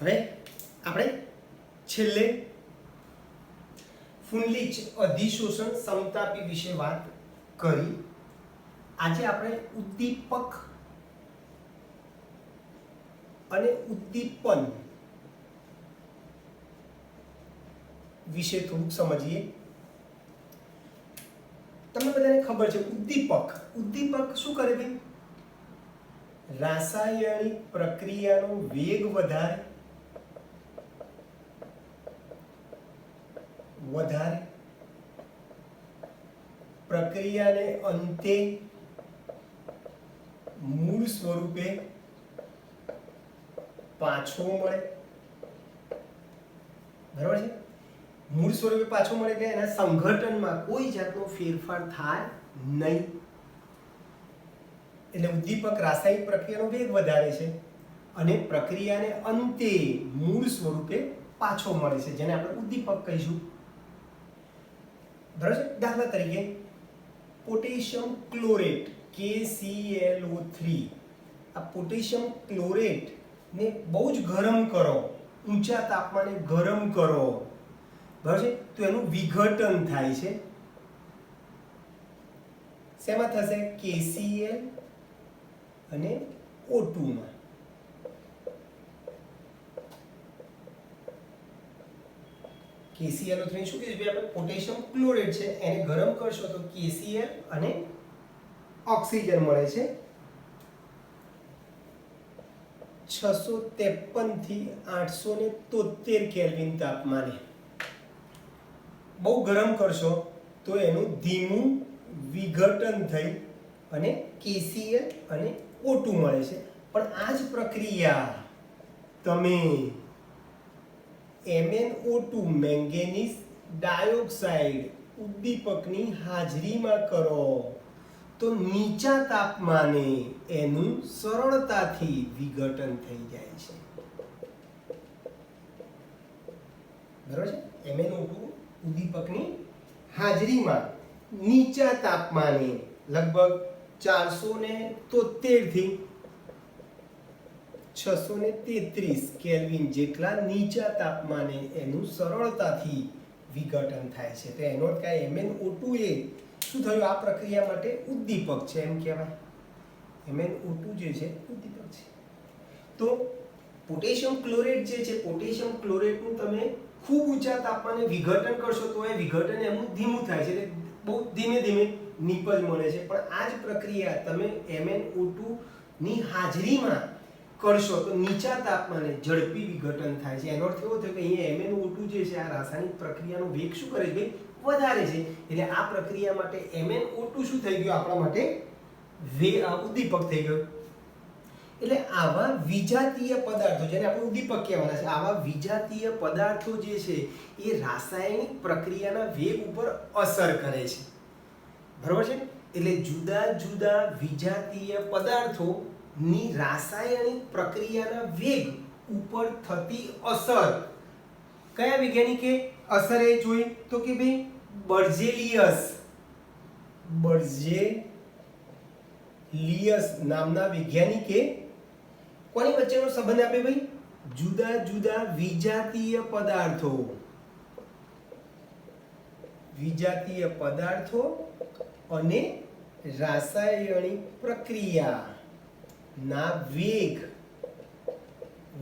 હવે આપણે છેલ્લે ફુનલિચ અધિશોષણ સમતાપી વિશે વાત કરી. આજે આપણે ઉદ્દીપક અને ઉદ્દીપન વિશે થોડુંક સમજીએ. તમને બધાને ખબર છે ઉદ્દીપક શું કરે ભાઈ? રાસાયણિક પ્રક્રિયાનો વેગ વધારે પ્રક્રિયાને અંતે મૂળ સ્વરૂપે પાછો મળે. બરાબર છે? મૂળ સ્વરૂપે પાછો મળે એટલે એના સંઘટનમાં કોઈ જાતનો ફેરફાર થાય નહીં. એટલે ઉદ્દીપક રાસાયણિક પ્રક્રિયાનો વેગ વધારે છે અને પ્રક્રિયાને અંતે મૂળ સ્વરૂપે પાછો મળે છે, જેને આપણે ઉદ્દીપક કહીશું. બરાબર છે? દાખલા તરીકે પોટેશિયમ ક્લોરેટ KClO3, આ પોટેશિયમ ક્લોરેટ ને બહુ જ ગરમ કરો, ઊંચા તાપમાને ગરમ કરો, બરાબર છે? તો એનું વિઘટન થાય છે. શેમાં થશે? KCl અને O2 માં. KClO3 શું કીધું? આપણે પોટેશિયમ ક્લોરેટ છે એને ગરમ કરશો તો KCl અને ઓક્સિજન મળે છે 653 થી 873 કેલ્વિન તાપમાને. બહુ ગરમ કરશો તો એનું ધીમું વિઘટન થઈ અને KCl અને O2 મળે છે. પણ આ જ પ્રક્રિયા તમે MnO2 મેંગેનીઝ ડાયોક્સાઇડ ઉદ્દીપકની હાજરીમાં કરો તો નીચા તાપમાને એનું સરળતાથી વિઘટન થઈ જાય છે. બરાબર છે? MnO2 ઉદ્દીપકની હાજરીમાં નીચા તાપમાને લગભગ 473 થી 633 કેલ્વિન જેટલા નીચા તાપમાને એનું સરળતાથી વિઘટન થાય છે. તો એનો અર્થ કે MnO2 એ શું થયું? આ પ્રક્રિયા માટે ઉદ્દીપક છે એમ કહેવાય. MnO2 જે છે ઉદ્દીપક છે. તો પોટેશિયમ ક્લોરેટ જે છે, પોટેશિયમ ક્લોરેટનું તમે ખૂબ ઊંચા તાપમાને વિઘટન કરશો તો એ વિઘટન એનું ધીમું થાય છે, એટલે બહુ ધીમે ધીમે નિપજ મળે છે. પણ આ જ પ્રક્રિયા તમે MnO2 ની હાજરીમાં કરશો તો નીચા તાપમાને ઝડપી વિઘટન થાય છે. એનો અર્થ એવો થયો કે અહીંયા MnO2 જે છે આ રાસાયણિક પ્રક્રિયાનો વેગ શું કરે છે? વધારે છે. એટલે આ પ્રક્રિયા માટે MnO2 શું થઈ ગયું? આપણા માટે ઉદ્દીપક થઈ ગયું. એટલે આવા વિજાતીય પદાર્થો, જેને આપણે ઉદ્દીપક કહેવાના છે, આવા વિજાતીય પદાર્થો જે છે એ રાસાયણિક પ્રક્રિયાના વેગ ઉપર અસર કરે છે. બરાબર છે? એટલે જુદા જુદા વિજાતીય પદાર્થો ની રાસાયણિક પ્રક્રિયાના વેગ ઉપર થતી અસર કયા વૈજ્ઞાનિકે અસર એ જોઈ? તો કે ભાઈ બર્ઝેલિયસ નામના વૈજ્ઞાનિકે કોની વચ્ચેનો સંબંધ આપે ભાઈ? જુદા જુદા વિજાતીય પદાર્થો અને રાસાયણિક પ્રક્રિયા ના વેગ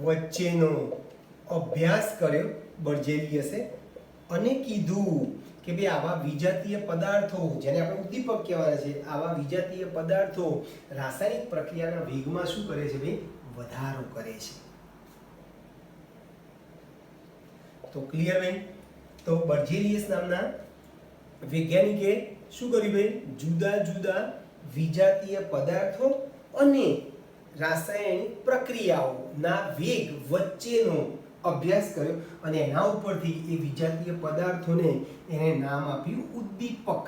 વચ્ચેનો અભ્યાસ કર્યો બર્ઝેલિયસે અને કીધું કે ભાઈ આવા વિજાતીય પદાર્થો, જેને આપણે ઉદ્દીપક કહેવાના છે, આવા વિજાતીય પદાર્થો રાસાયણિક પ્રક્રિયાના વેગમાં શું કરે છે ભાઈ? વધારો કરે છે. તો ક્લિયર બેન? તો બર્ઝેલિયસ નામના વૈજ્ઞાનિકે શું કર્યું ભાઈ? જુદા જુદા વિજાતીય પદાર્થો અને રાસાયણિક પ્રક્રિયાઓના વેગ વચ્ચેનો અભ્યાસ કર્યો અને એના ઉપરથી એ વિજાતીય પદાર્થોને એને નામ આપ્યું ઉદ્દીપક,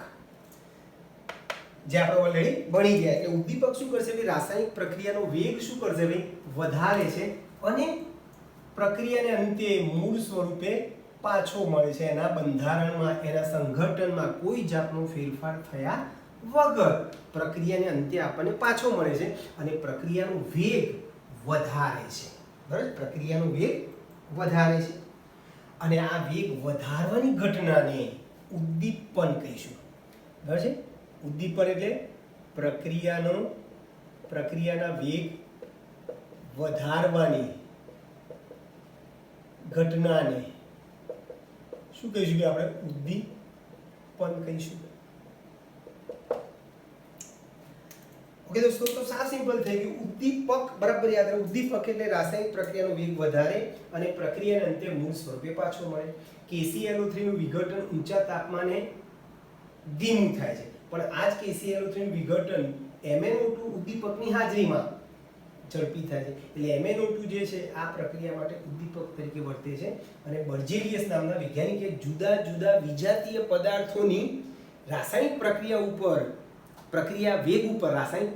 જે આપણે ઓલરેડી ભણી ગયા. એટલે ઉદ્દીપક શું કરશે? રાસાયણિક પ્રક્રિયાનો વેગ શું કરશે ભાઈ? વધારે છે અને પ્રક્રિયાને અંતે મૂળ સ્વરૂપે પાછો મળે છે. એના બંધારણમાં, એના સંઘટનમાં કોઈ જાતનો ફેરફાર થયા વગર પ્રક્રિયાને અંતે આપણને પાછો મળે છે અને પ્રક્રિયાનો વેગ વધારે છે. બરાબર? પ્રક્રિયાનો વેગ વધારે છે અને આ વેગ વધારવાની ઘટનાને ઉદ્દીપન કહીશું. બરાબર છે? ઉદ્દીપન એટલે પ્રક્રિયાના વેગ વધારવાની ઘટનાને શું કહીશું કે આપણે ઉદ્દીપન કહીશું. ઓકે દોસ્તો, તો આ સિમ્પલ થઈ ગયું. ઉદ્દીપક બરાબર યાદ રાખો. ઉદ્દીપક એટલે રાસાયણિક પ્રક્રિયાનો વેગ વધારે અને પ્રક્રિયાના અંતે મૂળ સ્વરૂપે પાછો મળે. KClO3 નું વિઘટન ઊંચા તાપમાને ધીમું થાય છે, પણ આ જ KClO3 નું વિઘટન MnO2 ઉદ્દીપકની હાજરીમાં ઝડપી થાય છે. એટલે MnO2 જે છે આ પ્રક્રિયા માટે ઉદ્દીપક તરીકે વર્તે છે અને બર્જેલિયસ નામના વૈજ્ઞાનિકે જુદા જુદા વિજાતીય પદાર્થોની રાસાયણિક પ્રક્રિયા વેગ ઉપર રાસાયણિક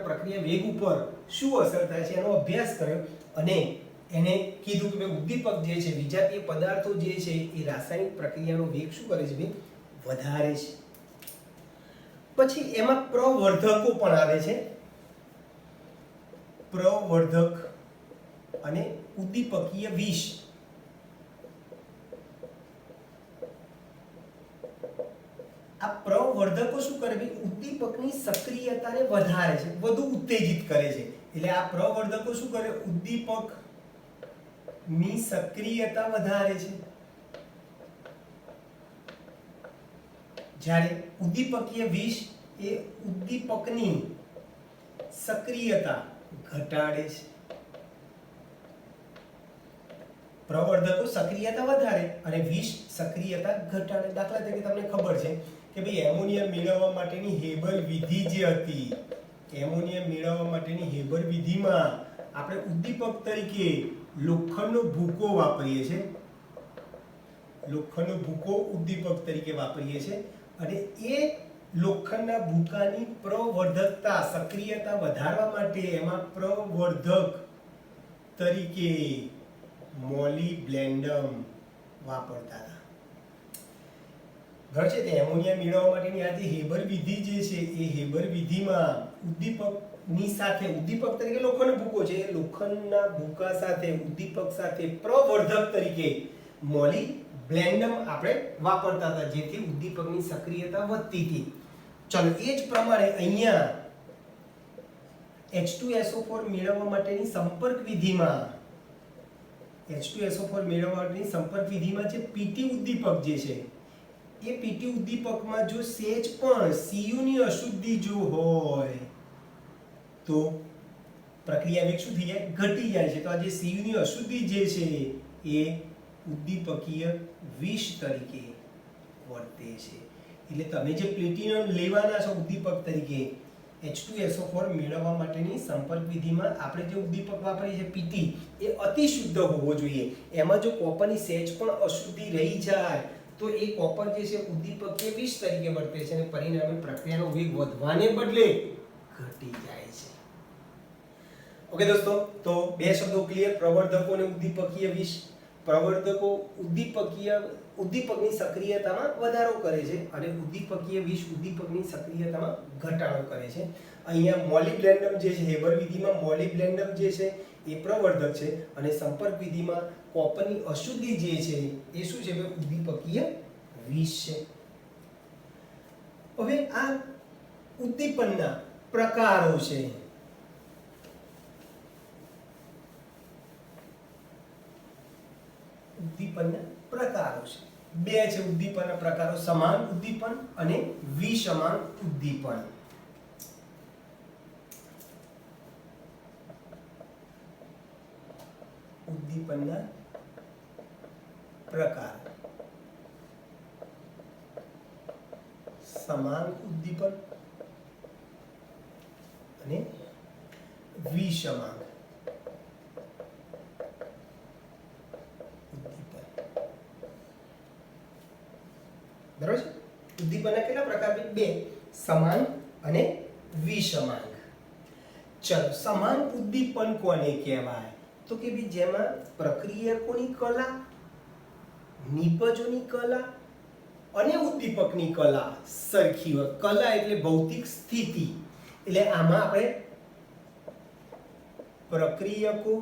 પ્રક્રિયા વેગ ઉપર શું અસર થાય છે એનો અભ્યાસ કર્યો અને એને કીધું કે ઉદ્દીપક જે છે, વિજાતીય પદાર્થો જે છે એ રાસાયણિક પ્રક્રિયાનો વેગ શું કરે છે ભાઈ? વધારે છે. પછી એમાં પ્રવર્ધકો પણ આવે છે. પ્રવર્ધક અને ઉદ્દીપકીય વિષ. આ પ્રવર્ધકો શું કરે ભાઈ? ઉદ્દીપકની સક્રિયતાને વધારે છે, વધુ ઉત્તેજિત કરે છે. એટલે આ પ્રવર્ધકો શું કરે? ઉદ્દીપકની સક્રિયતા વધારે છે. જ્યારે ઉદ્દીપકીય વિષ એ ઉદ્દીપકની સક્રિયતા ઘટાડે છે. પ્રવર્ધકો સક્રિયતા વધારે અને વિષ સક્રિયતા ઘટાડે. દાખલા તરીકે તમને ખબર છે કે ભાઈ એમોનિયા મેળવવા માટેની હેબર વિધિ જે હતી, એમોનિયા મેળવવા માટેની હેબર વિધિમાં આપણે ઉદ્દીપક તરીકે લોખંડનો ભૂકો વાપરીએ છીએ. લોખંડનો ભૂકો ઉદ્દીપક તરીકે વાપરીએ છીએ અને એ લોખંડના ભૂકાની પ્રવર્ધકતા, સક્રિયતા વધારવા માટે એમાં પ્રવર્ધક તરીકે મોલિબ્ડેનમ વાપરતા હતા. બરાબર છે? તે એમોનિયા મેળવવા માટેની આ જે હેબર વિધિ જે છે એ હેબર વિધિમાં ઉદ્દીપકની સાથે, ઉદ્દીપક તરીકે લોખંડનો ભૂકો છે, એ લોખંડના ભૂકા સાથે ઉદ્દીપક સાથે પ્રવર્ધક તરીકે મોલિબ્ડેનમ આપણે વાપરતા હતા, જેથી ઉદ્દીપકની સક્રિયતા વધતી હતી. ચલો, એ જ પ્રમાણે અહીંયા H2SO4 મેળવવા માટેની સંપર્ક વિધિમાં H2SO4 મેળવવા માટેની સંપર્ક વિધિમાં જે PT ઉદ્દીપક જે છે એ PT ઉદ્દીપકમાં જો સેજ પણ Cu ની અશુદ્ધિ જો હોય તો પ્રક્રિયા વેગ શું થઈ જાય? ઘટી જાય છે. તો આ જે Cu ની અશુદ્ધિ જે છે એ ઉદ્દીપકીય વિષ તરીકે વર્તે છે. એટલે તમે જે પ્લેટિનમ લેવાના છો ઉદ્દીપક તરીકે H2SO4 મેળવવા માટેની સંપર્ક વિધિમાં આપણે જે ઉદ્દીપક વાપરીએ છીએ PT એ અતિ શુદ્ધ હોવો જોઈએ. એમાં જો કોપરની સેજ પણ અશુદ્ધિ રહી જાય તો એ કોપર જે છે ઉદ્દીપકીય વિષ તરીકે વર્તે છે અને પરિણામે પ્રક્રિયાનો વેગ વધવાને બદલે ઘટી જાય છે. ઓકે દોસ્તો, તો બે શબ્દો ક્લિયર. પ્રવર્ધકો અને ઉદ્દીપકીય વિષ. પ્રવર્ધકો ઉદ્દીપકની સક્રિયતામાં વધારો કરે છે અને ઉદ્દીપકીય વિષ ઉદ્દીપકની સક્રિયતામાં ઘટાડો કરે છે. અહીંયા મોલિબ્ડેનમ જે છે, હેબર વિધિમાં મોલિબ્ડેનમ જે છે એ પ્રવર્ધક છે અને સંપર્ક વિધિમાં કોપરની અશુદ્ધિ જે છે એ શું છે? ઉદ્દીપકીય વિષ છે. હવે આ ઉદ્દીપનના પ્રકારો છે. ઉદ્દીપનના પ્રકારો છે બે છે. ઉદ્દીપનના પ્રકારો સમાન ઉદ્દીપન અને વિસમાન ઉદ્દીપન. ઉદ્દીપનના પ્રકાર: સમાન ઉદ્દીપન અને વિસમાન ઉદ્દીપન. બરાબર છે? ઉદ્દીપનના કેટલા પ્રકાર? બે, સમાન અને વિસમાન. ચલો, સમાન ઉદ્દીપન કોને કહેવાય? તો કે ભાઈ જેમાં પ્રક્રિયકોની કલા, નિપજોની કલા અને ઉદ્દીપકની કલા સરખી હોય. કલા એટલે ભૌતિક સ્થિતિ. એટલે આમાં આપણે પ્રક્રિયકો,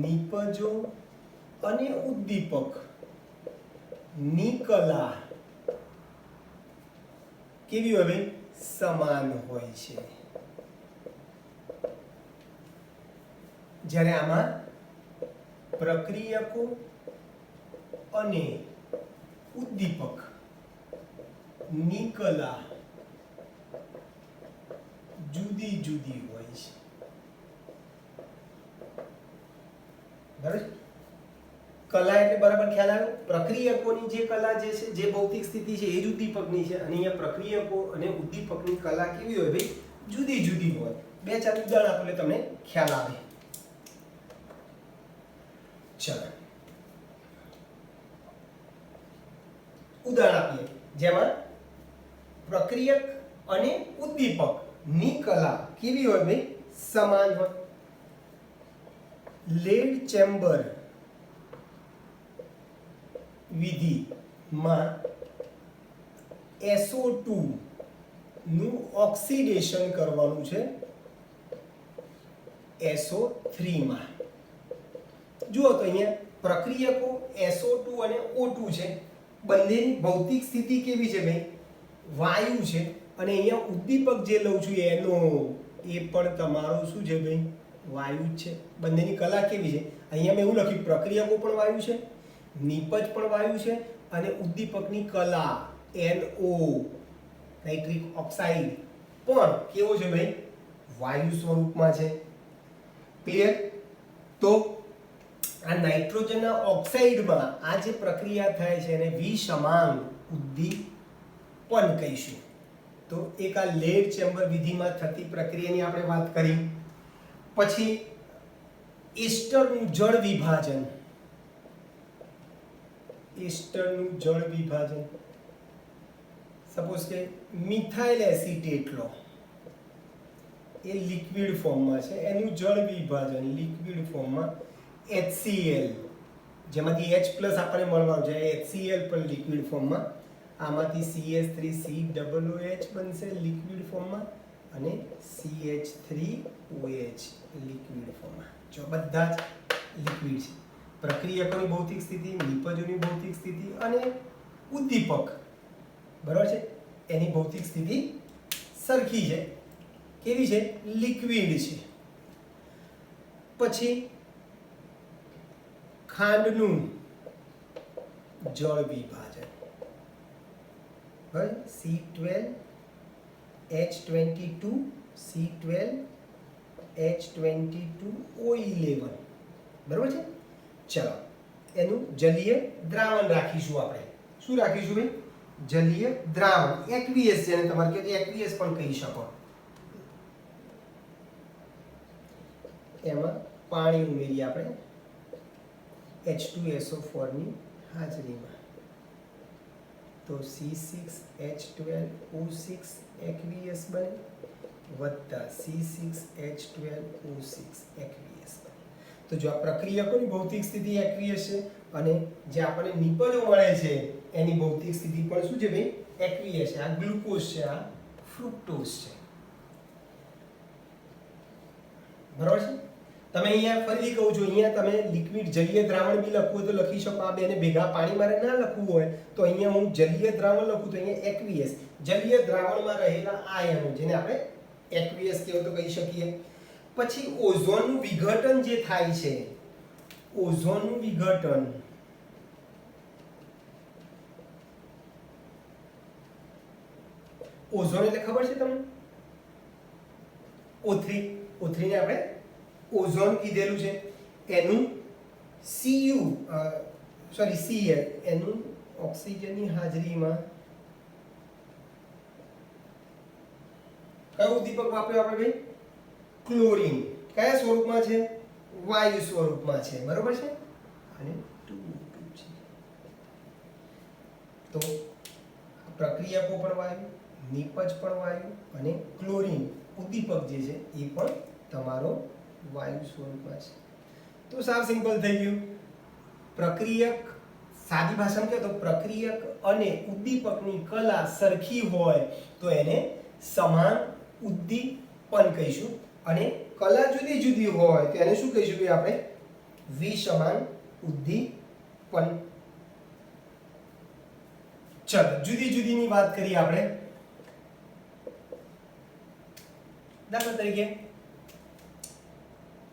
નિપજો અને ઉદ્દીપક ની કલા કેવી હોય ભાઈ? સમાન હોય છે. જ્યારે આમાં પ્રક્રિયકો અને ઉદ્દીપક ની કલા જુદી જુદી હોય છે. બરાબર? કલા એટલે બરાબર ખ્યાલ આવ્યો? પ્રક્રિયકોની જે કલા જે છે, જે ભૌતિક સ્થિતિ છે, એ જ ઉદ્દીપકની છે. અને અહીંયા પ્રક્રિયકો અને ઉદ્દીપકની કલા કેવી હોય ભાઈ? જુદી જુદી હોય. બે ચાર ઉદાહરણ આપો એટલે તમને ખ્યાલ આવે. ચલો ઉદાહરણ આપીએ જેમાં પ્રક્રિયક અને ઉદ્દીપક ની કલા કેવી હોય ભાઈ? સમાન હોય. લેડ ચેમ્બર વિધિમાં SO2 નું ઓક્સિડેશન કરવાનું છે SO3 માં. જુઓ તો અહીંયા પ્રક્રિયકો SO2 અને O2 છે. બંનેની ભૌતિક સ્થિતિ કેવી છે ભાઈ? વાયુ છે. અને અહીંયા ઉદ્દીપક જે લઉં છું એનો એ પણ તમારો શું છે ભાઈ? વાયુ જ છે. બંનેની કલા કેવી છે? અહીંયા મેં એવું લખ્યું પ્રક્રિયકો પણ વાયુ છે, નિપજ પણ વાયુ છે, અને ઉદ્દીપકની કલા NO નાઇટ્રિક ઓક્સાઇડ પણ કેવો છે ભાઈ? વાયુ સ્વરૂપમાં છે. ક્લિયર? તો આ નાઇટ્રોજનના ઓક્સાઇડમાં આ જે પ્રક્રિયા થાય છે એને વિસમાંગ ઉદ્દીપન કહીશું. તો એક આ લેડ ચેમ્બર વિધિમાં થતી પ્રક્રિયાની આપણે વાત કરી. પછી એસ્ટરનું જળ વિભાજન. એસ્ટરનું જળ વિભાજન સપોઝ કે મિથાઇલ એસિટેટ લો, એ લિક્વિડ ફોર્મમાં છે, એનું જળ વિભાજન લિક્વિડ ફોર્મમાં HCl, જેમાંથી H+ આપણને મળવાનું છે, HCl પણ લિક્વિડ ફોર્મમાં. આમાંથી CH3COOH બનશે લિક્વિડ ફોર્મમાં અને CH3OH લિક્વિડ ફોર્મમાં. જો બધા જ લિક્વિડ છે. પ્રક્રિયકોની ભૌતિક સ્થિતિ, નિપજોની ભૌતિક સ્થિતિ અને ઉદ્દીપક બરાબર છે, એની ભૌતિક સ્થિતિ સરખી છે. કેવી છે? લિક્વિડ છે. પછી ખાંડનું જળ વિભાજન. C12H22 C12H22O11 બરાબર છે. ચલો એનું જલીય દ્રાવણ રાખીશું આપણે. શું રાખીશું ભાઈ? જલીય દ્રાવણ. એક્વિયસ, જેને તમારે કહે એક્વિયસ પણ કહી શકો. એમાં પાણી ઉમેરીએ આપણે H2SO4 ની હાજરીમાં. તો C6H12O6 એક્વિયસ બને વત્તા C6H12O6 એક્વિયસ બને. તો જો આ પ્રક્રિયકોની ભૌતિક સ્થિતિ એક્વિયસ છે અને જે આપણને નિપજો મળે છે એની ભૌતિક સ્થિતિ પણ શું છે ભાઈ? એક્વિયસ છે. આ ગ્લુકોઝ છે, આ ફ્રુક્ટોઝ છે. બરાબર છે. તમે અહીંયા ફરીથી કહું છું, અહીંયા તમે લિક્વિડ જલીય દ્રાવણ બી લખવું હોય તો લખી શકો. આ બેને ભેગા પાણી મારે ના લખવું હોય તો અહીંયા હું જલીય દ્રાવણ લખું તો અહીંયા એક્વિયસ, જલીય દ્રાવણમાં રહેલા આયનો, જેને આપણે એક્વિયસ કહેવું તો કહી શકીએ. પછી ઓઝોનનું વિઘટન જે થાય છે, ઓઝોનનું વિઘટન, ઓઝોન એટલે ખબર છે તમને? O3 ને આપણે ઓઝોન કીધેલું છે. એનું Cl એનું ઓક્સિજનની હાજરીમાં કયો ઉદ્દીપક વાપર્યો આપણે ભાઈ? ક્લોરીન. કયા સ્વરૂપમાં છે? વાયુ સ્વરૂપમાં છે. બરોબર છે. અને 2 છે. તો પ્રક્રિયકો પણ વાયુ, નિપજ પણ વાયુ અને ક્લોરીન ઉદ્દીપક જે છે એ પણ તમારો વાયુ સ્વરૂપમાં છે. તો સાવ સિમ્પલ થઈ ગયું. પ્રક્રિયક, સાદી ભાષામાં કહે તો પ્રક્રિયક અને ઉદ્દીપકની કલા સરખી હોય તો એને સમાન ઉદ્દીપન કહીશું, અને કલા જુદી જુદી હોય તો એને શું કહીશું કે આપણે? વિષમાન ઉદ્દીપન. ચલો જુદી જુદીની વાત કરીએ આપણે. દાખલા તરીકે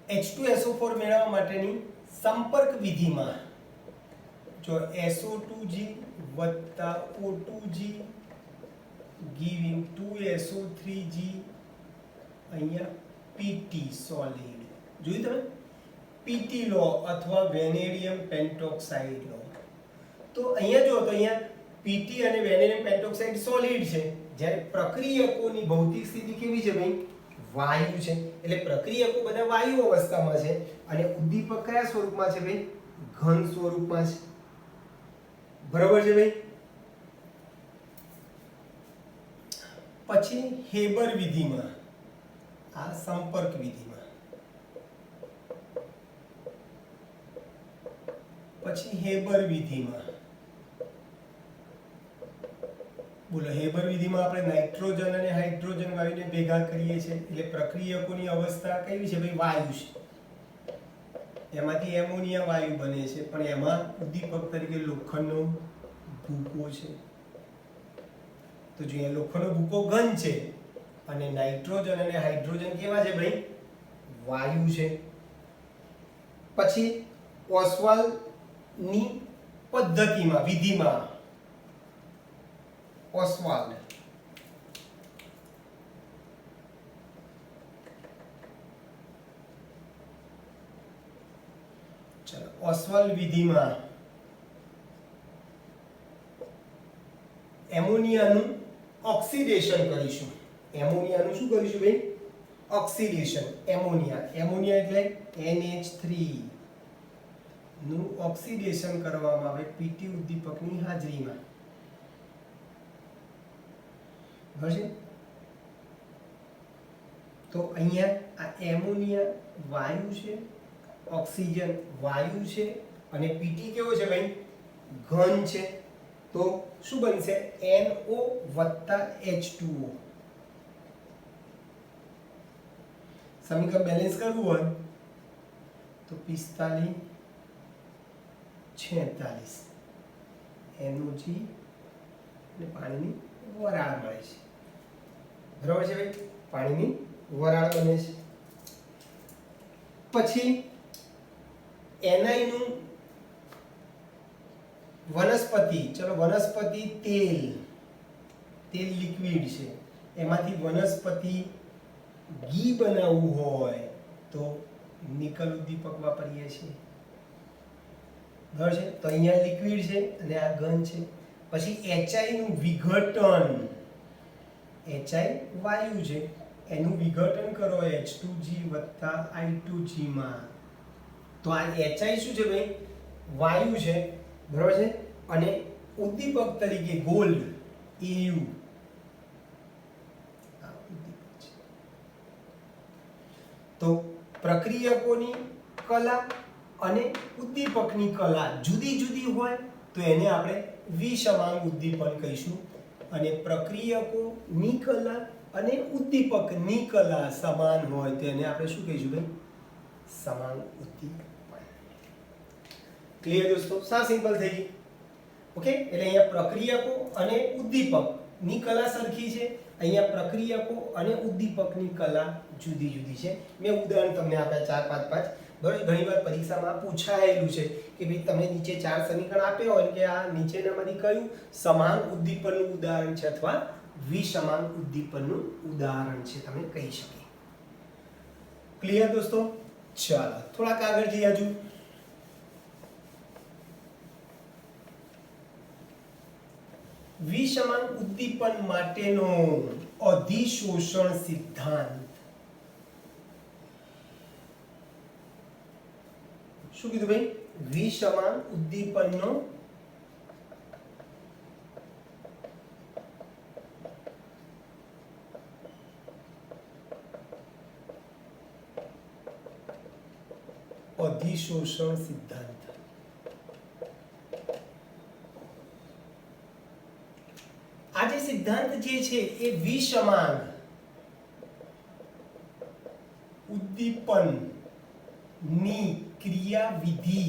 H2SO4 મેળવવા માટેની સંપર્ક વિધિમાં જો SO2G વત્તા O2G giving 2SO3G અહીંયા PT સોલિડ. જોયું તમે? PT લો અથવા વેનેડિયમ પેન્ટોક્સાઇડ લો. તો અહીંયા જો તો અહીંયા PT અને વેનેડિયમ પેન્ટોક્સાઇડ સોલિડ છે, જ્યારે પ્રક્રિયકોની ભૌતિક સ્થિતિ કેવી છે ભાઈ? વાયુ છે. એટલે પ્રક્રિયકો બધા વાયુ અવસ્થામાં છે અને ઉદ્દીપક કયા સ્વરૂપમાં છે ભાઈ? ઘન સ્વરૂપમાં છે. બરાબર છે ભાઈ? પછી હેબર વિધિમાં, આ સંપર્ક વિધિમાં, પછી હેબર વિધિમાં, બોલો હેબર વિધિમાં આપણે નાઇટ્રોજન અને હાઇડ્રોજન વાયુને ભેગા કરીએ છીએ એટલે પ્રક્રિયકોની અવસ્થા કેવી છે ભાઈ? વાયુ છે. એમાંથી એમોનિયા વાયુ બને છે, પણ એમાં ઉદ્દીપક તરીકે લોખંડનો ભૂકો છે. તો જો અહીંયા લોખંડનો ભૂકો ઘન છે અને નાઇટ્રોજન અને હાઇડ્રોજન કેવા છે ભાઈ? વાયુ છે. પછી ઓસ્વાલ્ડની પદ્ધતિમાં, વિધિમાં, ઓસ્વાલ્ડ ચલો ઓસ્વાલ્ડ વિધિમાં એમોનિયાનું ઓક્સિડેશન કરીશું. એમોનિયાનું શું કરીશું ભાઈ? ઓક્સિડેશન. એમોનિયા એટલે NH3 નું ઓક્સિડેશન કરવામાં આવે PT ઉદ્દીપકની હાજરીમાં. બરાબર. તો અહીંયા આ એમોનિયા વાયુ છે, ઓક્સિજન વાયુ છે અને PT કેવો છે ભાઈ? ઘન છે. તો શું બનશે? NO વત્તા H2O. સમીકરણ બેલેન્સ કરવું હોય તો 45 46 NOG અને પાણીની વરાળ મળે છે. બરાબર છે ભાઈ? પાણીની વરાળ બને છે. પછી Ni નું વનસ્પતિ, ચલો વનસ્પતિ તેલ લિક્વિડ છે, એમાંથી વનસ્પતિ ઘી બનાવવું હોય તો નિકલ ઉદ્દીપક વાપરીએ છીએ. બરાબર છે? તો અહીંયા લિક્વિડ છે અને આ ઘન છે. પછી HI નું વિઘટન, HI વાયુ છે, એનું વિઘટન કરો H2G વત્તા I2G માં. તો આ HI શું છે ભાઈ? વાયુ છે. બરાબર છે? અને ઉદ્દીપક તરીકે ગોલ્ડ AU તો પ્રક્રિયકોની કલા અને ઉદ્દીપકની કલા જુદી જુદી હોય તો એને આપણે વિષમાંગ ઉદ્દીપન કહીશું, અને પ્રક્રિયકોની કલા અને ઉદ્દીપકની કલા સમાન હોય તો એને આપણે શું કહીશું ભાઈ? સમાન ઉદ્દીપન. ક્લિયર દોસ્તો? સા સિમ્પલ થઈ ગઈ. ઓકે, એટલે અહીંયા પ્રક્રિયકો અને ઉદ્દીપકની કલા સરખી છે, અહીંયા પ્રક્રિયકો અને ઉદ્દીપકની કલા જુદી જુદી છે. મેં ઉદાહરણ તમને આપ્યા 4 5 5. બરાબર? ઘણીવાર પરીક્ષામાં પૂછાયેલું છે કે ભાઈ તમે નીચે 4 સમીકરણ આપ્યા હોય કે આ નીચેનામાંથી કયું સમાન ઉદ્દીપનનું ઉદાહરણ છે અથવા વિષમાંગ ઉદ્દીપનનું ઉદાહરણ છે, તમે કહી શકો. ક્લિયર દોસ્તો? ચાલો થોડાક આગળ જઈએ. હજુ વિષમાંગ ઉદ્દીપન માટેનો અધિશોષણ સિદ્ધાંત. શું કીધું ભાઈ? વિષમાંગ ઉદ્દીપનનો અધિશોષણ સિદ્ધાંત. આ જે સિદ્ધાંત જે છે એ વિષમાંગ ઉદ્દીપન ની ક્રિયાવિધિ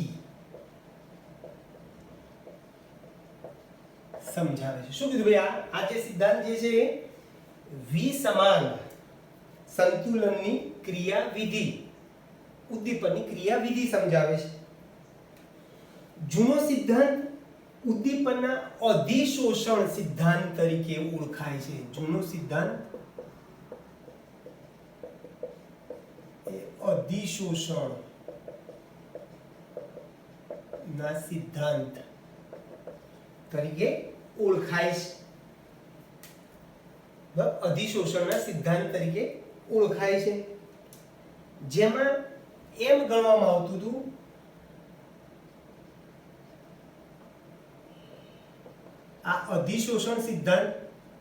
સમજાવે છે. શું કીધું ભાઈ? આ જે સિદ્ધાંત જે છે વિસમાંગ સંતુલનની ક્રિયાવિધિ, ઉદ્દીપનની ક્રિયાવિધિ સમજાવે છે. જૂનો સિદ્ધાંત ઉદ્દીપનના અધિશોષણ સિદ્ધાંત તરીકે ઓળખાય છે. જૂનો સિદ્ધાંત એ અધિશોષણ ના સિદ્ધાંત તરીકે ઓળખાય છે. અધિશોષણના સિદ્ધાંત તરીકે ઓળખાય છે, જેમાં એમ ગણવામાં આવતું હતું આ અધિશોષણ સિદ્ધાંત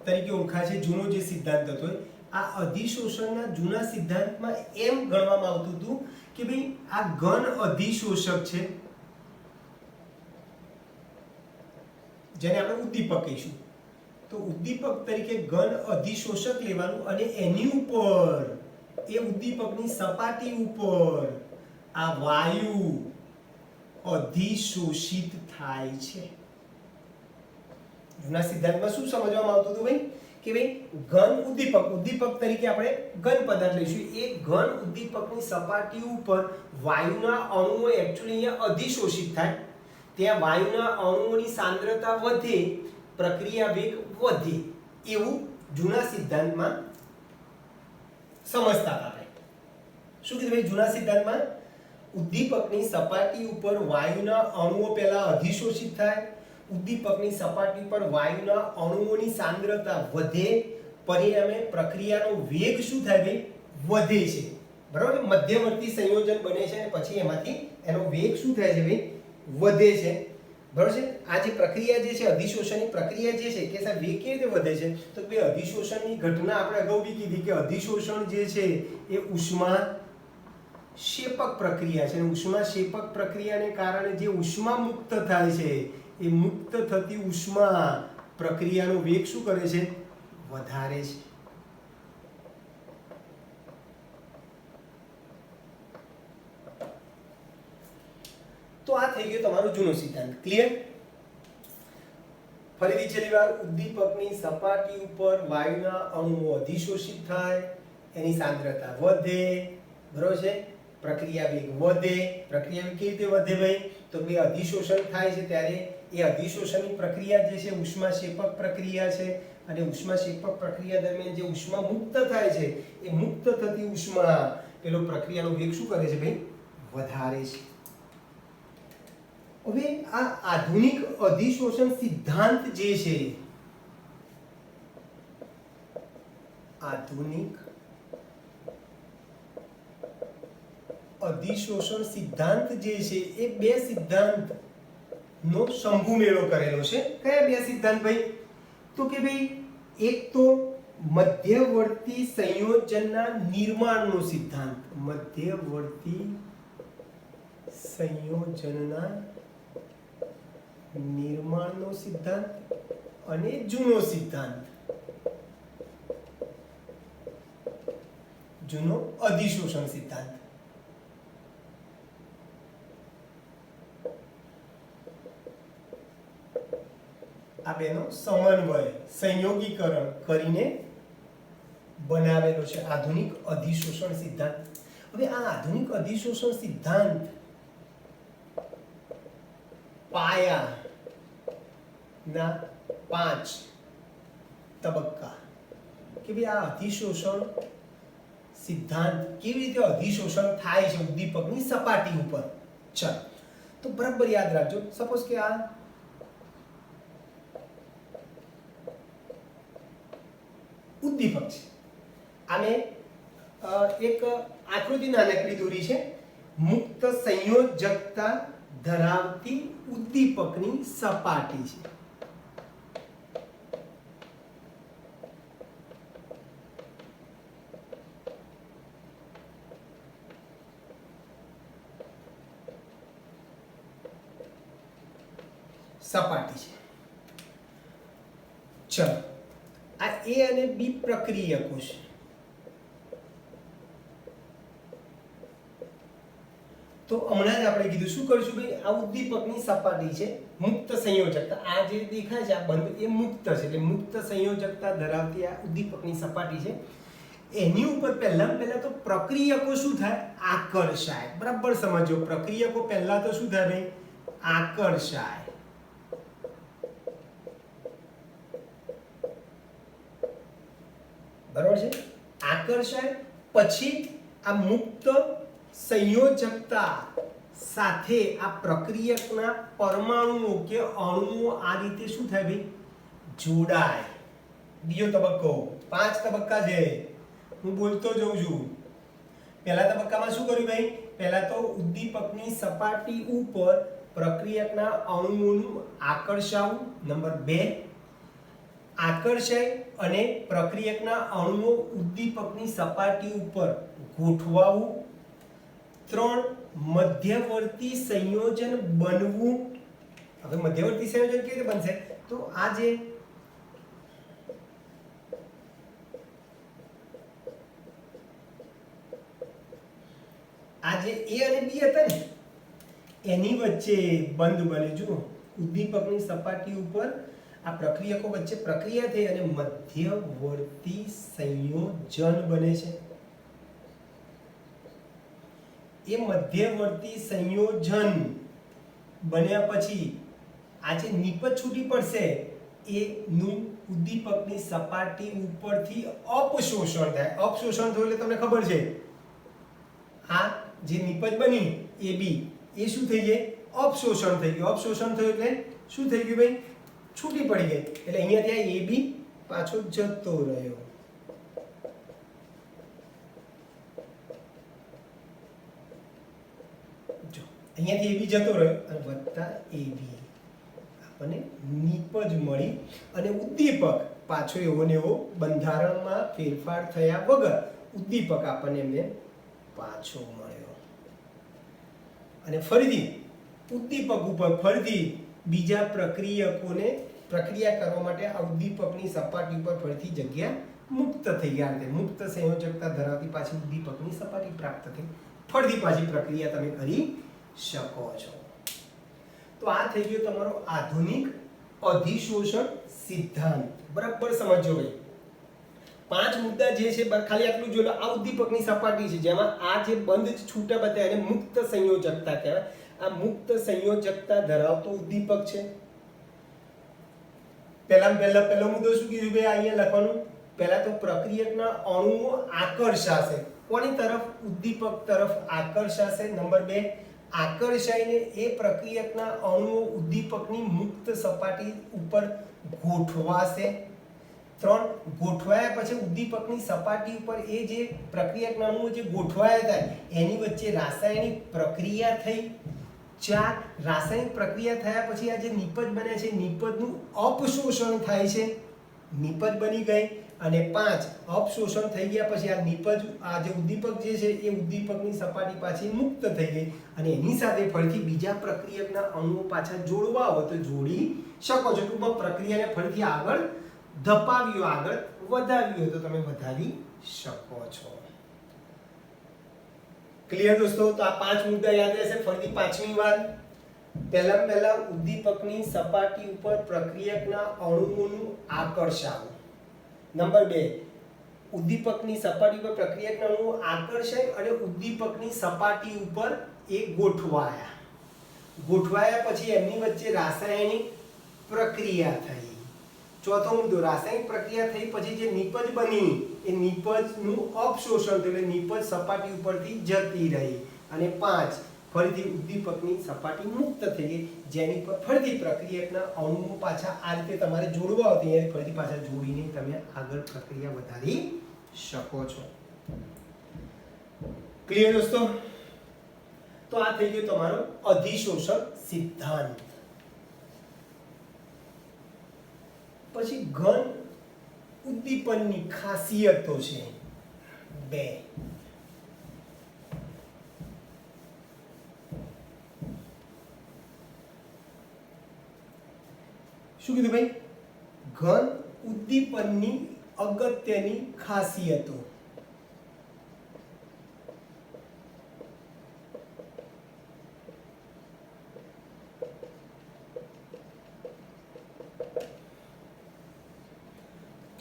તરીકે ઓળખાય છે. જૂનો જે સિદ્ધાંત હતો આ અધિશોષણના જૂના સિદ્ધાંતમાં એમ ગણવામાં આવતું હતું કે ભાઈ આ ઘન અધિશોષક છે, જેને આપણે ઉદ્દીપક કહીશું. તો ઉદ્દીપક તરીકે ઘન અધિશોષક લેવાનું અને એની ઉપર એ ઉદ્દીપકની સપાટી ઉપર આ વાયુ અધિશોષિત થાય છે. જૂના સિદ્ધાંતમાં શું સમજવામાં આવતું હતું ભાઈ કે ભાઈ ઘન ઉદ્દીપક તરીકે આપણે ઘન પદાર્થ લઈશું. એ ઘન ઉદ્દીપકની સપાટી ઉપર વાયુના અણુઓ એક્ચ્યુઅલી અહીંયા અધિશોષિત થાય. ત્યાં વાયુના અણુઓની સાંદ્રતા વધે, પ્રક્રિયા વેગ વધે, એવું જૂના સિદ્ધાંતમાં સમજતા હતા. શું કીધું ભાઈ? જૂના સિદ્ધાંતમાં ઉદ્દીપકની સપાટી ઉપર વાયુના અણુઓ પહેલા અધિશોષિત થાય, ઉદ્દીપકની સપાટી પર વાયુના અણુઓની સાંદ્રતા વધે, પરિણામે પ્રક્રિયાનો વેગ શું થાય ભાઈ? વધે છે. બરાબર? મધ્યવર્તી સંયોજન બને છે અને પછી એમાંથી એનો વેગ શું થાય છે ભાઈ? વધે છે. બરાબર છે? આ જે પ્રક્રિયા જે છે અધિશોષણની પ્રક્રિયા જે છે કે સાહેબ વેગ કેવી રીતે વધે છે? તો કે અધિશોષણની ઘટના આપણે અગાઉ બી કીધી કે અધિશોષણ જે છે એ ઉષ્મા શેપક પ્રક્રિયા છે. ઉષ્મા શેપક પ્રક્રિયાને કારણે જે ઉષ્મા મુક્ત થાય છે એ મુક્ત થતી ઉષ્મા પ્રક્રિયાનો વેગ શું કરે છે? વધારે છે. તો આ થઈ ગયો તમારો જૂનો સિદ્ધાંત. ક્લિયર? ફરીથી છેલ્લી વાર, ઉદ્દીપકની સપાટી ઉપર વાયુના અણુઓ અધિશોષિત થાય, એની સાંદ્રતા વધે, બરોબર છે? પ્રક્રિયા વેગ વધે. પ્રક્રિયા વેગ કેવી રીતે વધે ભાઈ? તો ભાઈ અધિશોષણ થાય છે ત્યારે એ અધિશોષણની પ્રક્રિયા જે છે ઉષ્માક્ષેપક પ્રક્રિયા છે, અને ઉષ્માક્ષેપક પ્રક્રિયા દરમિયાન જે ઉષ્મા મુક્ત થાય છે એ મુક્ત થતી ઉષ્મા પેલો પ્રક્રિયાનો વેગ શું કરે છે ભાઈ? વધારે છે. હવે આ આધુનિક અધિશોષણ સિદ્ધાંત જે છે, આધુનિક અધિશોષણ સિદ્ધાંત જે છે એ બે સિદ્ધાંત નો શંભુ મેળો કરેલો છે. કયા બે સિદ્ધાંત ભાઈ? તો કે ભાઈ એક તો મધ્યવર્તી સંયોજનના નિર્માણનો સિદ્ધાંત, મધ્યવર્તી સંયોજનના નિર્માણનો સિદ્ધાંત, અને જૂનો સિદ્ધાંત, જૂનો અધિશોષણ સિદ્ધાંત. આ બેનો સમન્વય સંયોગીકરણ કરીને બનાવેલો છે આધુનિક અધિશોષણ સિદ્ધાંત. હવે આ આધુનિક અધિશોષણ સિદ્ધાંત પાયાના 5 તબક્કા કે ભાઈ આ અધિશોષણ સિદ્ધાંત કેવી રીતે અધિશોષણ થાય છે ઉદ્દીપકની સપાટી ઉપર. ચાલો તો બરાબર યાદ રાખજો. સપોઝ કે આ ઉદ્દીપક છે, આને એક આકૃતિ નાનકડી દોરી છે, મુક્ત સંયોજકતા ધરાવતી ઉદ્દીપકની સપાટી છે. સપાટી છે. ચલો આ એ અને બી પ્રક્રિયકો છે. તો હમણાં જ લીધું. શું કરશું ભાઈ? આ ઉદ્દીપકની સપાટી છે, મુક્ત સંયોજકતા. આ જે દેખાય છે આ બંધ એ મુક્ત છે, એટલે મુક્ત સંયોજકતા ધરાવતી આ ઉદ્દીપકની સપાટી છે. એની ઉપર પહેલા તો પ્રક્રિયકો શું થાય? આકર્ષાય. બરાબર સમજો. પ્રક્રિયકો પહેલા તો શું થાય ભાઈ? આકર્ષાય. બરાબર છે? આકર્ષાય પછી આ મુક્ત સંયોજકતા સાથે આ પ્રક્રિયકના પરમાણુઓ કે અણુઓ આ રીતે શું થાય ભાઈ? જોડાય. બીજો તબક્કો. 5 તબક્કા છે, હું બોલતો જઉં છું. પહેલા તબક્કામાં શું કર્યું ભાઈ? પહેલા તો ઉદ્દીપકની સપાટી ઉપર પ્રક્રિયકના અણુઓનું આકર્ષાવું. નંબર 2, આકર્ષાય અને પ્રક્રિયકના અણુઓ ઉદ્દીપકની સપાટી ઉપર ગોઠવાવું. 3, મધ્યવર્તી સંયોજન બનવું. હવે મધ્યવર્તી સંયોજન કેવી રીતે બનશે? તો આ જે A અને B હતા ને એની વચ્ચે બંધ બને. જુઓ, ઉદ્દીપકની સપાટી ઉપર આ પ્રક્રિયકો વચ્ચે પ્રક્રિયા થઈ અને મધ્યવર્તી સંયોજન બને છે. એ મધ્યવર્તી સંયોજન બન્યા પછી આ જે નિપજ છૂટી પડશે એ નું ઉદ્દીપકની સપાટી ઉપરથી અપશોષણ થાય. અપશોષણ થયું એટલે તમને ખબર છે આ જે નિપજ બની AB એ શું થઈ જાય? અપશોષણ થઈ ગયું. અપશોષણ થયું એટલે શું થઈ ગયું ભાઈ? છૂટી પડી ગઈ. એટલે અહીંયાથી આ AB પાછો જતો રહ્યો. જો અહીંયાથી AB જતો રહ્યો અને વત્તા AB આપણને નિપજ મળી અને ઉદ્દીપક પાછો એવો ને એવો બંધારણમાં ફેરફાર થયા વગર ઉદ્દીપક આપણને એમને પાછો મળ્યો. અને ફરીથી ઉદ્દીપક ઉપર ફરીથી બીજા પ્રક્રિયકોને પ્રક્રિયા કરવા માટે આ ઉદ્દીપકની સપાટી ઉપર ફરીથી જગ્યા મુક્ત થઈ ગયા. એટલે મુક્ત સંયોજકતા ધરાવતી પાછી ઉદ્દીપકની સપાટી પ્રાપ્ત થઈ. ફરીથી પાછી પ્રક્રિયા તમે કરી શકો છો. તો આ થઈ ગયો તમારો આધુનિક અધિશોષણ સિદ્ધાંત. બરાબર સમજો ભાઈ. 5 મુદ્દા જે છે ખાલી આટલું જોઈ લો. આ ઉદ્દીપકની સપાટી છે જેમાં આ જે બંધ છૂટા બતાવ્યા એને મુક્ત સંયોજકતા કહેવાય. આ મુક્ત સંયોજકતા ધરાવતો ઉદ્દીપક છે. પહેલો મુદ્દો શું કીધું ભાઈ? અહીંયા લખવાનું. પહેલા તો પ્રક્રિયકના અણુઓ આકર્ષાશે. કોની તરફ? ઉદ્દીપક તરફ આકર્ષાશે. નંબર 2, આકર્ષાઈને એ પ્રક્રિયકના અણુઓ ઉદ્દીપકની મુક્ત સપાટી ઉપર ગોઠવાશે. 3, ગોઠવાયા પછી ઉદ્દીપકની સપાટી ઉપર એ જે પ્રક્રિયકના અણુઓ જે ગોઠવાયા હતા એની વચ્ચે રાસાયણિક પ્રક્રિયા થઈ. 4, રાસાયણિક પ્રક્રિયા થયા પછી આ જે નિપજ બને છે નિપજનું અપશોષણ થાય છે. નિપજ બની ગઈ. અને 5, અપશોષણ થઈ ગયા પછી આ નિપજ આ જે ઉદ્દીપક જે છે એ ઉદ્દીપકની સપાટી પાછી મુક્ત થઈ ગઈ અને એની સાથે ફરીથી બીજા પ્રક્રિયકના અણુઓ પાછા જોડવા હોય તો જોડી શકો છો. ટૂંકમાં પ્રક્રિયાને ફરીથી આગળ ધપાવી આગળ વધાવી હોય તો તમે વધાવી શકો છો. ક્લિયર દોસ્તો? તો આ 5 મુદ્દા યાદ રહેશે. ફરીથી 5મી વાર. પહેલા ઉદ્દીપકની સપાટી ઉપર પ્રક્રિયકના અણુઓનું આકર્ષાવું. નંબર 2, ઉદ્દીપકની સપાટી પર પ્રક્રિયકના અણુઓ આકર્ષાય અને ઉદ્દીપકની સપાટી ઉપર એ ગોઠવાયા. ગોઠવાયા પછી એમની વચ્ચે રાસાયણિક પ્રક્રિયા થઈ. ચોથો મુદ્દો, રાસાયણિક પ્રક્રિયા થઈ પછી જે નિપજ બની એ નિપજનું અપશોષણ થયું એટલે નિપજ સપાટી ઉપરથી જતી રહી. અને 5, ફરીથી ઉદ્દીપકની સપાટી મુક્ત થઈ ગઈ જેની પર ફરીથી પ્રક્રિયકના અણુઓ પાછા આ રીતે તમારે જોડવા હોય ત્યારે ફરીથી પાછા જોડીને તમે આગળ પ્રક્રિયા વધારી શકો છો. ક્લિયર દોસ્તો? તો આ થઈ ગયો તમારો અધિશોષણ સિદ્ધાંત. પછી ઘન ઉદ્દીપનની ખાસિયતો છે 2. શું કીધું ભાઈ? ઘન ઉદ્દીપનની અગત્યની ખાસિયતો.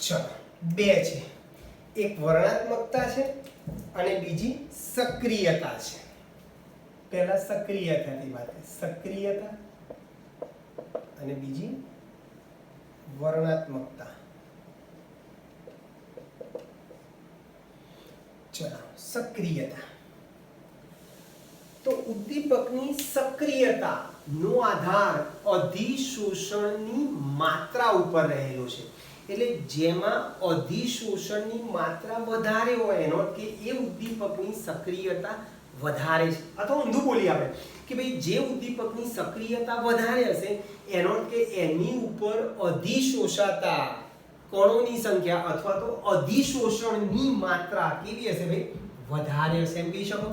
ચલો બે છે, એક વર્ણનાત્મકતા છે અને બીજી સક્રિયતા છે. પહેલા સક્રિયતાની વાત કરીએ. સક્રિયતા અને બીજી વર્ણનાત્મકતા. ચલો સક્રિયતા. તો ઉદ્દીપકની સક્રિયતા નો આધાર અધિશોષણની માત્રા ઉપર રહેલો છે. એટલે જેમાં અધિશોષણની માત્રા વધારે હોય એનો અર્થ કે એ ઉદ્દીપકની સક્રિયતા વધારે છે. અથવા ઊંધું બોલીએ આપણે કે ભાઈ જે ઉદ્દીપકની સક્રિયતા વધારે હશે એનો અર્થ કે એની ઉપર અધિશોષાતા કણોની સંખ્યા અથવા તો અધિશોષણની માત્રા કેવી હશે ભાઈ? વધારે હશે એમ કહી શકો.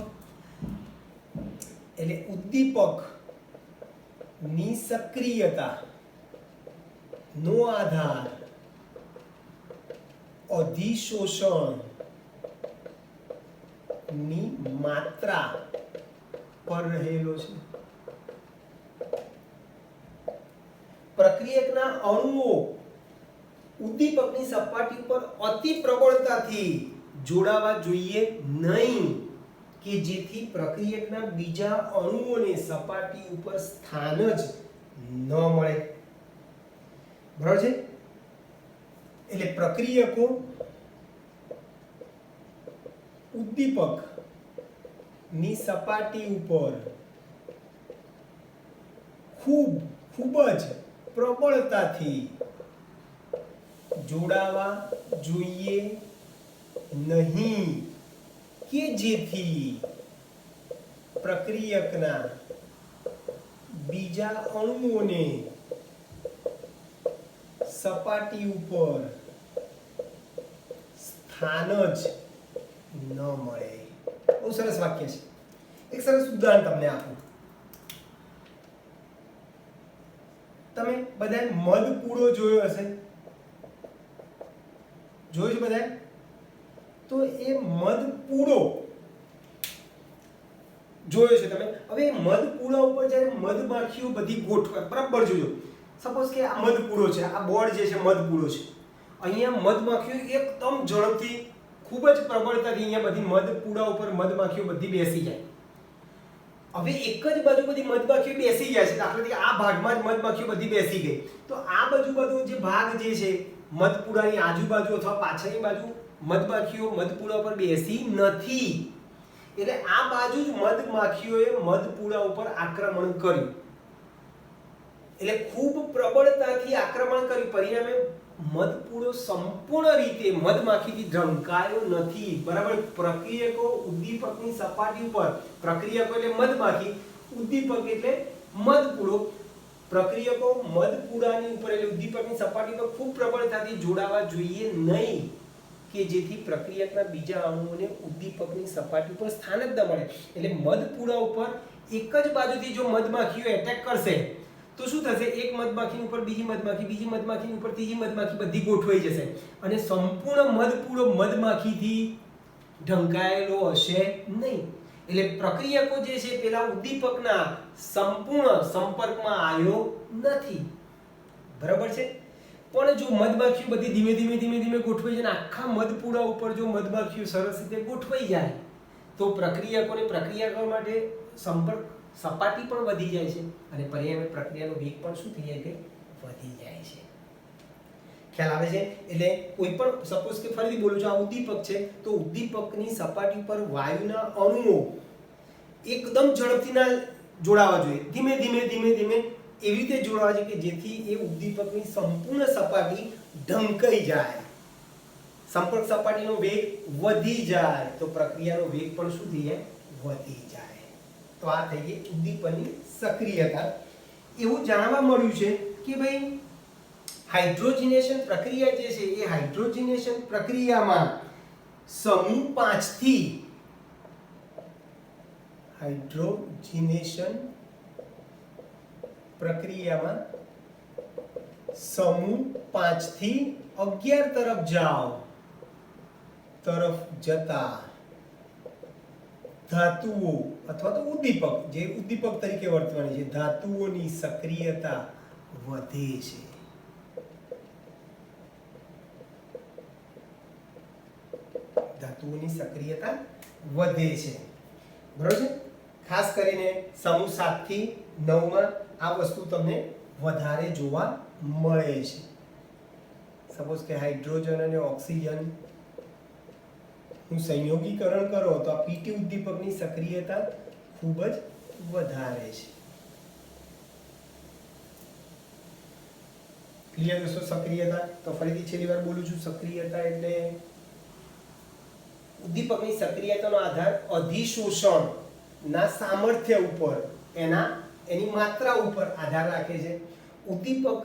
એટલે ઉદ્દીપક ની સક્રિયતા નો આધાર અધિશોષણ ની માત્રા પર રહેલો છે. પ્રક્રિયકના અણુઓ ઉદ્દીપકની સપાટી પર અતિ પ્રબળતાથી જોડાવા જોઈએ નહીં કે જેથી પ્રક્રિયકના બીજા અણુઓને સપાટી ઉપર સ્થાન જ ન મળે. બરાબર છે? એટલે પ્રક્રિયકો ઉદ્દીપક ની સપાટી ઉપર ખૂબ જ પ્રબળતાથી જોડાવા જોઈએ નહીં કે જેથી પ્રક્રિયકના બીજા અણુઓને સપાટી ઉપર સ્થાન જ ન મળે. બહુ સરસ વાક્ય છે. એક સરસ ઉદાહરણ તમને આપું. તમે બધાએ મધપૂડો જોયો હશે? જોયું છે બધાએ? તો એ મધપૂડો જોયો છે તમે. હવે મધપૂડા ઉપર જ્યારે મધમાખીઓ બધી ગોઠવાય, બરાબર જોજો. સપોઝ કે આ મધપૂડો છે, આ બોર્ડ જે છે મધપૂડો છે. અહીંયા મધમાખીઓ એકદમ ઝડપથી ખૂબ જ પ્રબળતાથી અહીંયા બધી મધપૂડા ઉપર મધમાખીઓ બધી બેસી જાય. હવે એક જ બાજુ બધી મધમાખીઓ બેસી જાય છે. દાખલા તરીકે આ ભાગમાં જ મધમાખીઓ બધી બેસી ગઈ. તો આ બાજુ બધો જે ભાગ જે છે મધપૂડાની આજુબાજુ અથવા પાછળની બાજુ મધમાખીઓ મધપૂડા ઉપર બેસી નથી. એટલે આ બાજુ જ મધમાખીઓએ મધપૂડા ઉપર આક્રમણ કર્યું. એટલે ખૂબ પ્રબળતાથી આક્રમણ કર્યું. પરિણામે મધપૂડો સંપૂર્ણ રીતે મધમાખીથી ઢંકાયો નથી. બરાબર? પ્રક્રિયકો ઉદ્દીપકની સપાટી ઉપર, પ્રક્રિયકો એટલે મધમાખી, ઉદ્દીપક એટલે મધપૂડો. પ્રક્રિયકો મધપૂડાની ઉપર એટલે ઉદ્દીપકની સપાટી પર ખૂબ પ્રબળતાથી જોડાવા જોઈએ નહીં કે જેથી પ્રક્રિયકના બીજા અણુઓને ઉદ્દીપકની સપાટી પર સ્થાન જ ન મળે. એટલે મધપૂડા ઉપર એક જ બાજુથી જો મધમાખીઓ એટેક કરશે તો શું થશે? એક મધમાખીની ઉપર બીજી મધમાખી, બીજી મધમાખીની ઉપર ત્રીજી મધમાખી બધી ગોઠવાઈ જશે અને સંપૂર્ણ મધપૂડો મધમાખીથી ઢંકાયેલો હશે નહીં. એટલે પ્રક્રિયકો જે છે પેલા ઉદ્દીપકના સંપૂર્ણ સંપર્કમાં આવ્યો નથી. બરાબર છે? પણ જો મધમાખીઓ બધી ધીમે ધીમે ગોઠવાઈ જાય, આખા મધપૂડા ઉપર જો મધમાખીઓ સરસ રીતે ગોઠવાઈ જાય તો પ્રક્રિયકોને પ્રક્રિયા કરવા માટે સંપર્ક સપાટી પણ વધી જાય છે અને પરિણામે પ્રક્રિયાનો વેગ પણ શું થઈ જાય છે? વધી જાય છે. ખ્યાલ આવે છે? એટલે કોઈ પણ સપોઝ કે ફરીથી બોલું છું, આ ઉદ્દીપક છે તો ઉદ્દીપકની સપાટી પર વાયુના અણુઓ એકદમ ઝડપથી ના જોડાવા જોઈએ. ધીમે ધીમે એવી રીતે જોડાવા જોઈએ કે જેથી એ ઉદ્દીપકની સંપૂર્ણ સપાટી ઢંકાઈ જાય, સંપર્ક સપાટીનો વેગ વધી જાય તો પ્રક્રિયાનો વેગ પણ શું થઈ જાય? વધી જાય. તો આ થઈ ગઈ ઉદ્દીપકની સક્રિયતા. એવું જાણવા મળ્યું છે કે ભાઈ હાઇડ્રોજનેશન પ્રક્રિયા જે છે એ હાઇડ્રોજનેશન પ્રક્રિયામાં સમૂહ 5 થી હાઇડ્રોજનેશન પ્રક્રિયામાં સમૂહ 5 થી 11 તરફ જતા ધાતુઓ અથવા તો ઉદ્દીપક, જે ઉદ્દીપક તરીકે વર્તવાની છે, ધાતુઓની સક્રિયતા વધે છે. ધાતુઓની સક્રિયતા વધે છે. બરોબર છે. ખાસ કરીને સમૂહ 7 થી 9 માં આ વસ્તુ તમને વધારે જોવા મળે છે. સપોઝ કે હાઇડ્રોજન અને ઓક્સિજન નું સંયોગીકરણ કરો તો આ પીટી ઉદ્દીપકની સક્રિયતા ખૂબ જ વધારે છે. ક્લિયર દોસ્તો? સક્રિયતા તો ફરીથી છેલ્લી વાર બોલું છું, સક્રિયતા એટલે ઉદ્દીપકની સક્રિયતાનો આધાર અધિશોષણ ના સામર્થ્ય ઉપર એની માત્રા ઉપર આધાર રાખે છે. ઉદ્દીપક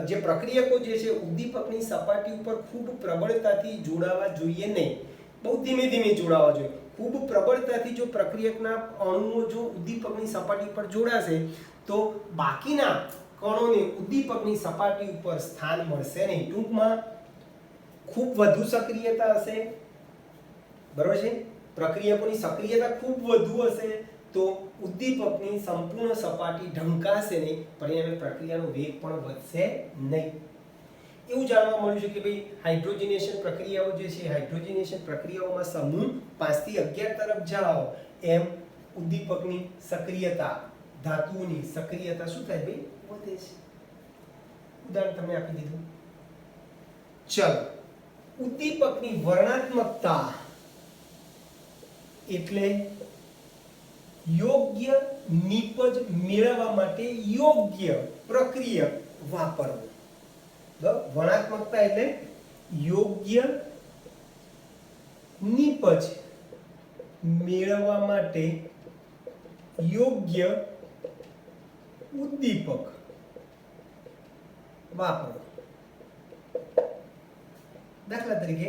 જે પ્રક્રિયકો જે છે ઉદ્દીપકની સપાટી ઉપર ખૂબ પ્રબળતાથી જોડાવા જોઈએ નહીં, બહુ ધીમે ધીમે જોડાવા જોઈએ. ખૂબ પ્રબળતાથી જો પ્રક્રિયકના અણુઓ જો ઉદ્દીપકની સપાટી પર જોડાશે તો બાકીના કણોને ઉદ્દીપકની સપાટી ઉપર સ્થાન મળશે નહીં. ટૂંકમાં ખૂબ વધુ સક્રિયતા હશે, બરોબર છે, પ્રક્રિયકોની સક્રિયતા ખૂબ વધુ હશે તો ઉદ્દીપકની સંપૂર્ણ સપાટી ઢંકાશે નહીં, પરિણામે પ્રક્રિયાનો વેગ પણ વધશે નહીં. એવું જાણવા મળ્યું છે કે ભાઈ હાઇડ્રોજનેશન પ્રક્રિયાઓ જે છે હાઇડ્રોજનેશન પ્રક્રિયાઓમાં સમૂહ 5 થી 11 તરફ જાઓ એમ ઉદ્દીપકની સક્રિયતા, ધાતુઓની સક્રિયતા શું થાય ભાઈ? વધે છે. ઉદાહરણ તમને આપી દીધું. ચલો, ઉદ્દીપકની વર્ણનાત્મકતા એટલે યોગ્ય નિપજ મેળવવા માટે યોગ્ય પ્રક્રિયક વાપરવું. વર્ણનાત્મકતા એટલે યોગ્ય નિપજ મેળવવા માટે યોગ્ય ઉદ્દીપક વાપરો. દાખલા તરીકે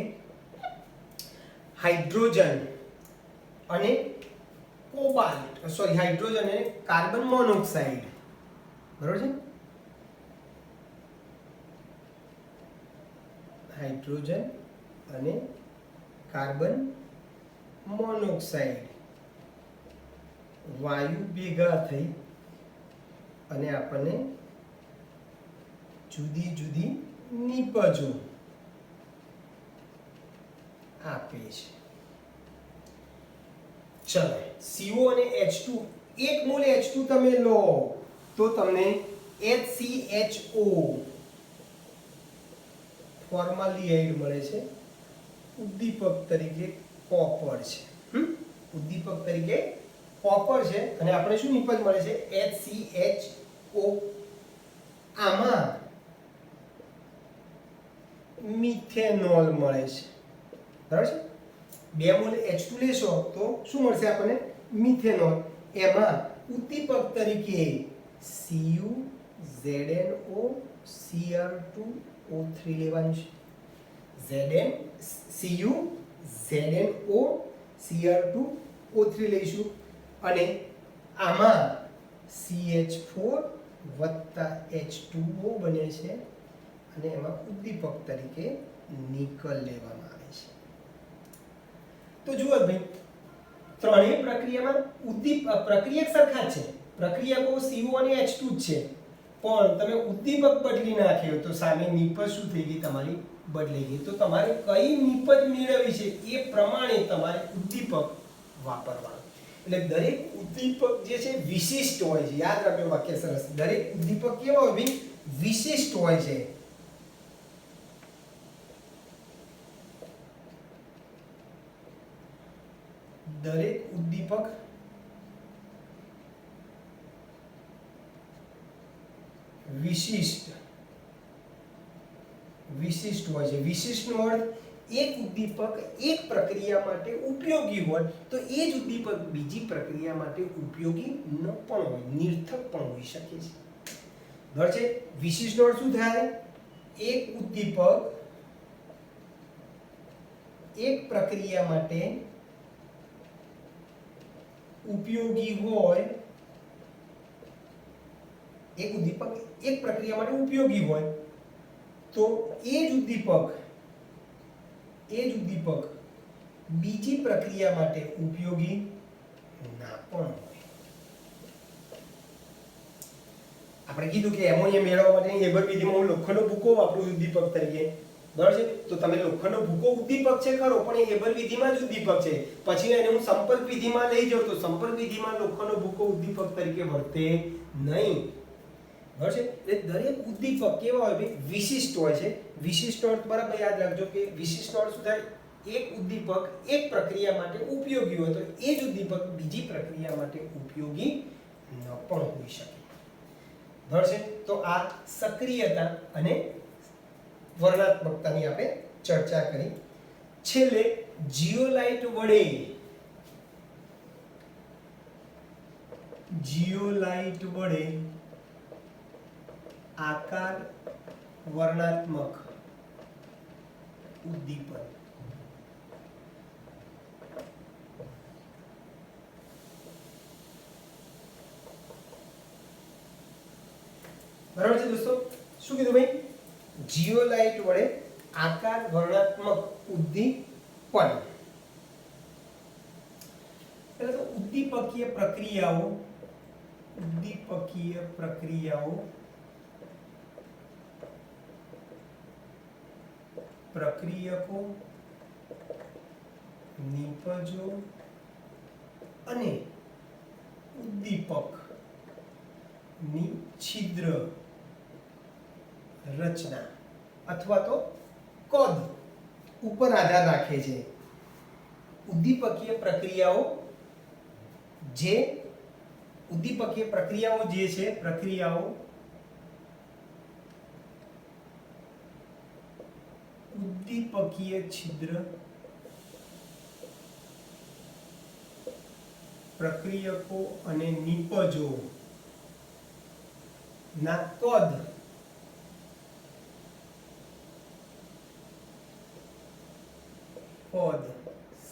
હાઇડ્રોજન અને હાઇડ્રોજન અને કાર્બન મોનોક્સાઇડ, બરોબર છે, હાઇડ્રોજન અને કાર્બન મોનોક્સાઇડ વાયુ ભેગા થઈ અને આપણને જુદી જુદી નિપજો આપે છે. ચલો, CO અને H2, એક મોલ H2 તમે લો તો તમને HCHO ફોર્માલ્ડિહાઇડ મળે છે. ઉદ્દીપક તરીકે કોપર છે. ઉદ્દીપક તરીકે કોપર છે અને આપણે શું નિપજ મળે છે? HCHO. આમાં મિથેનોલ મળે છે, બરાબર છે. 2 મોલ H2 લેશો તો શું મળશે આપણને? મિથેનોલ. એમાં ઉદ્દીપક તરીકે Cu ZnO Cr2O3 લેવાનું છે. Cu ZnO Cr2O3 લઈશું અને આમાં CH4 H2O બને છે અને એમાં ઉદ્દીપક તરીકે નિકલ લેવામાં આવે છે. તો જુઓ ભાઈ, ત્રણેય પ્રક્રિયામાં પ્રક્રિયક સરખા છે, પ્રક્રિયકો CO અને H2 જ છે, પણ તમે ઉદ્દીપક બદલી નાખ્યો તો સામે નિપજ શું થઈ ગઈ? તમારી બદલાઈ ગઈ. તો તમારે કઈ નિપજ મેળવવી છે એ પ્રમાણે તમારે ઉદ્દીપક વાપરવાનું. એટલે દરેક ઉદ્દીપક જે છે વિશિષ્ટ હોય છે. યાદ રાખજો વાક્ય સરસ. દરેક ઉદ્દીપક કેવા હોય ભાઈ? વિશિષ્ટ હોય છે. દરેક ઉદ્દીપક વિશિષ્ટ હોય છે. વિશિષ્ટનો અર્થ એક ઉદ્દીપક એક પ્રક્રિયા માટે ઉપયોગી હોય તો એ જ ઉદ્દીપક બીજી પ્રક્રિયા માટે ઉપયોગી ન પણ હોય, નિર્થક પણ હોઈ શકે છે. બરાબર છે. વિશિષ્ટનો અર્થ શું થાય? એક ઉદ્દીપક એક પ્રક્રિયા માટે ઉપયોગી હોય, એક ઉદ્દીપક એક પ્રક્રિયા માટે ઉપયોગી હોય તો એ જ ઉદ્દીપક બીજી પ્રક્રિયા માટે ઉપયોગી ના પણ હોય. આપણે કીધું કે એમોનિયા મેળવવા માટે એબર વિધિમાં હું લોખંડનો ભૂકો વાપરું ઉદ્દીપક તરીકે, બરાબર છે. તો તમે લોખંડનો ભૂકો ઉદ્દીપક છે ખરો, પણ એ હેબર વિધિમાં જ ઉદ્દીપક છે. પછી એને હું સંપર્ક વિધિમાં લઈ જાઉં તો સંપર્ક વિધિમાં લોખંડનો ભૂકો ઉદ્દીપક તરીકે વર્તે નહીં. બરાબર છે. એટલે દરેક ઉદ્દીપક કેવા હોય ભાઈ? વિશિષ્ટ હોય છે. વિશિષ્ટ અર્થ બરાબર યાદ રાખજો કે વિશિષ્ટ અર્થ શું થાય? એક ઉદ્દીપક એક પ્રક્રિયા માટે ઉપયોગી હોય તો એ જ ઉદ્દીપક બીજી પ્રક્રિયા માટે ઉપયોગી ન પણ હોઈ શકે. બરાબર છે. તો આ સક્રિયતા અને વર્ણનાત્મકતાની આપણે ચર્ચા કરી. છેલ્લે જીઓલાઇટ વડે આકાર વર્ણનાત્મક ઉદ્દીપન. બરાબર છે દોસ્તો? શું કીધું ભાઈ? જીઓલાઇટ વડે આકાર વર્ણનાત્મક ઉદ્દીપન. એટલે તો ઉદ્દીપકીય પ્રક્રિયાઓ પ્રક્રિયકો, નિપજો અને ઉદ્દીપક ની છિદ્ર રચના અથવા તો કદ ઉપર આધાર રાખે છે. ઉદ્દીપકીય પ્રક્રિયાઓ જે છે ઉદ્દીપકીય છિદ્ર, પ્રક્રિયકો અને નિપજો ના કદ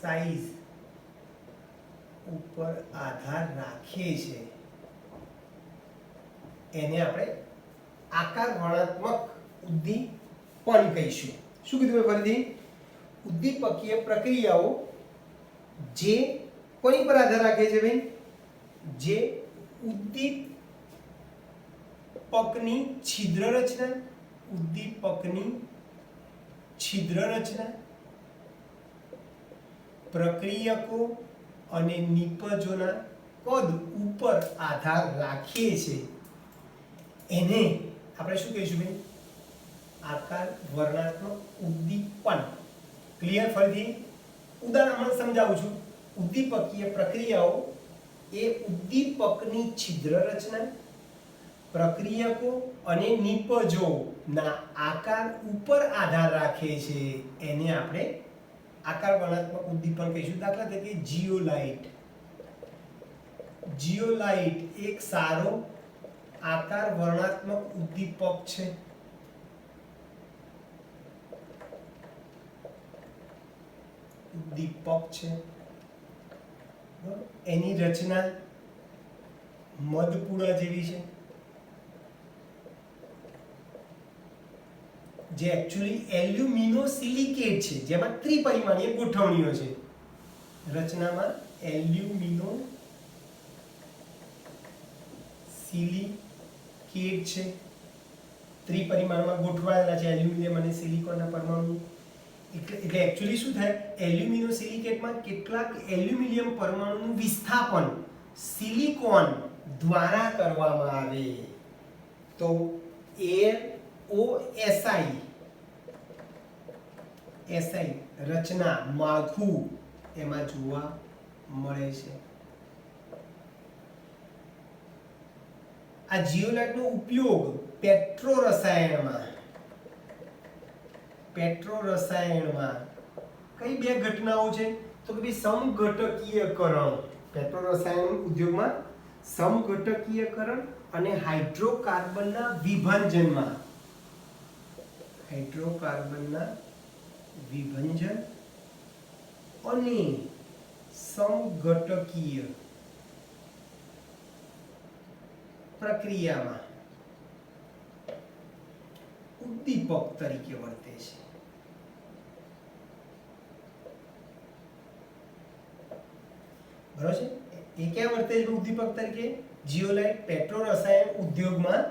સાઈઝ ઉપર આધાર રાખે છે. એને આપણે આકાર વર્ણનાત્મક ઉદ્દીપન કહીશું. શું કીધું ફરીથી? ઉદ્દીપકીય પ્રક્રિયાઓ જે કોની પર આધાર રાખે છે ભાઈ? જે ઉદ્દીપકની છિદ્ર રચના, પ્રક્રિયકો અને નિપજોના કદ ઉપર આધાર રાખે છે. એને આપણે શું કહીશું ભાઈ? આકાર વર્ણનાત્મક ઉદ્દીપન. ક્લિયર? ફરીથી ઉદાહરણ સમજાવું છું. ઉદ્દીપકીય પ્રક્રિયાઓ એ ઉદ્દીપકની છિદ્ર રચના, પ્રક્રિયકો અને નિપજોના આકાર ઉપર આધાર રાખે છે. એને આપણે આકાર વર્ણનાત્મક ઉદ્દીપન કહીશું. દાખલા તરીકે જીઓલાઇટ એક સારો આકાર વર્ણનાત્મક ઉદ્દીપક છે. એની રચના મધપૂડા જેવી છે, જે એકચ્યુઅલી એલ્યુમિનોસિલિકેટ છે, જેમાં ત્રિપરિમાણીય ગોઠવણીઓ છે. રચનામાં એલ્યુમિનોસિલિકેટ છે, ત્રિપરિમાણમાં ગોઠવાયેલા છે એલ્યુમિનિયમ અને સિલિકોનના પરમાણુ. એટલે એકચ્યુઅલી શું થાય? એલ્યુમિનોસિલિકેટમાં કેટલાક એલ્યુમિનિયમ પરમાણુનું વિસ્થાપન સિલિકોન દ્વારા કરવામાં આવે તો AlOSi રચના માળખું એમાં જોવા મળે છે. આ જીઓલાઇટનો ઉપયોગ પેટ્રો રસાયણમાં કઈ બે ઘટનાઓ છે? તો કે ભાઈ સમઘટકીયકરણ. પેટ્રો રસાયણ ઉદ્યોગમાં સમઘટકીયકરણ અને હાઇડ્રોકાર્બનના વિભંજન અને સમઘટકીય પ્રક્રિયામાં ઉદ્દીપક તરીકે વર્તે છે. બરાબર છે? એ ક્યાં વર્તે છે ઉદ્દીપક તરીકે? જીઓલાઇટ પેટ્રો રસાયણ ઉદ્યોગમાં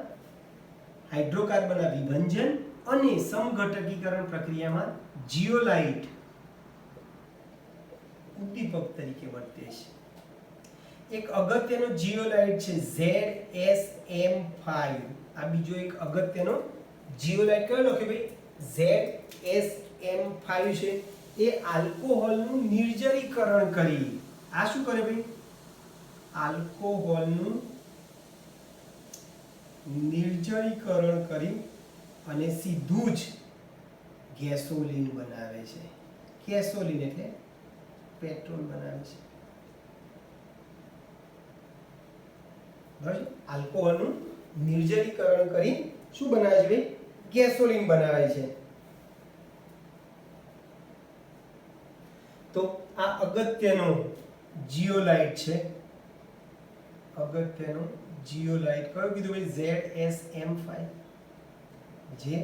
હાઇડ્રોકાર્બનના વિભંજન અને સમઘટકીકરણ પ્રક્રિયામાં જીઓલાઇટ ઉદ્દીપક તરીકે વર્તે છે. એક અગત્યનો જીઓલાઇટ છે ZSM5. આ બીજો એક અગત્યનો જીઓલાઇટ કયો લખ્યો ભાઈ? ZSM5 છે. એ આલ્કોહોલનું નિર્જરીકરણ કરી, આ શું કરે ભાઈ? આલ્કોહોલનું નિર્જરીકરણ કરી અને સીધું જ ગેસોલિન બનાવે છે. ગેસોલિન એટલે પેટ્રોલ બનાવે છે. બરાબર? આલ્કોહોલનું નિર્જરીકરણ કરી શું બનાવે છે ભાઈ? ગેસોલિન બનાવે છે. તો આ અગત્યનો જીઓલાઇટ છે. અગત્યનો જીઓલાઇટ કયો કીધું ભાઈ? ZSM5, જે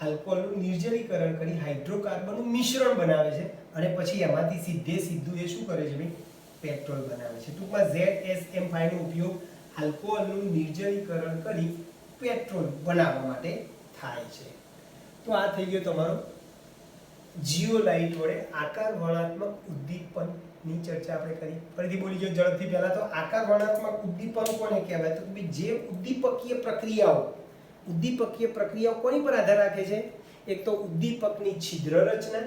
આલ્કોહોલનું નિર્જરીકરણ કરી હાઇડ્રોકાર્બનનું મિશ્રણ બનાવે છે અને પછી એમાંથી સીધું એ શું કરે છે ભાઈ? પેટ્રોલ બનાવે છે. ટૂંકમાં ZSM5 નો ઉપયોગ આલ્કોહોલનું નિર્જરીકરણ કરી પેટ્રોલ બનાવવા માટે થાય છે. તો આ થઈ ગયો તમારો જીઓલાઇટ વડે આકાર વર્ણનાત્મક ઉદ્દીપનની ચર્ચા આપણે કરી. ફરીથી બોલી ગયો ઝડપથી. પહેલા તો આકાર વર્ણનાત્મક ઉદ્દીપન કોને કહેવાય? તો જે ઉદ્દીપકીય પ્રક્રિયાઓ કોની પર આધાર રાખે છે? એક તો ઉદ્દીપકની છિદ્ર રચના,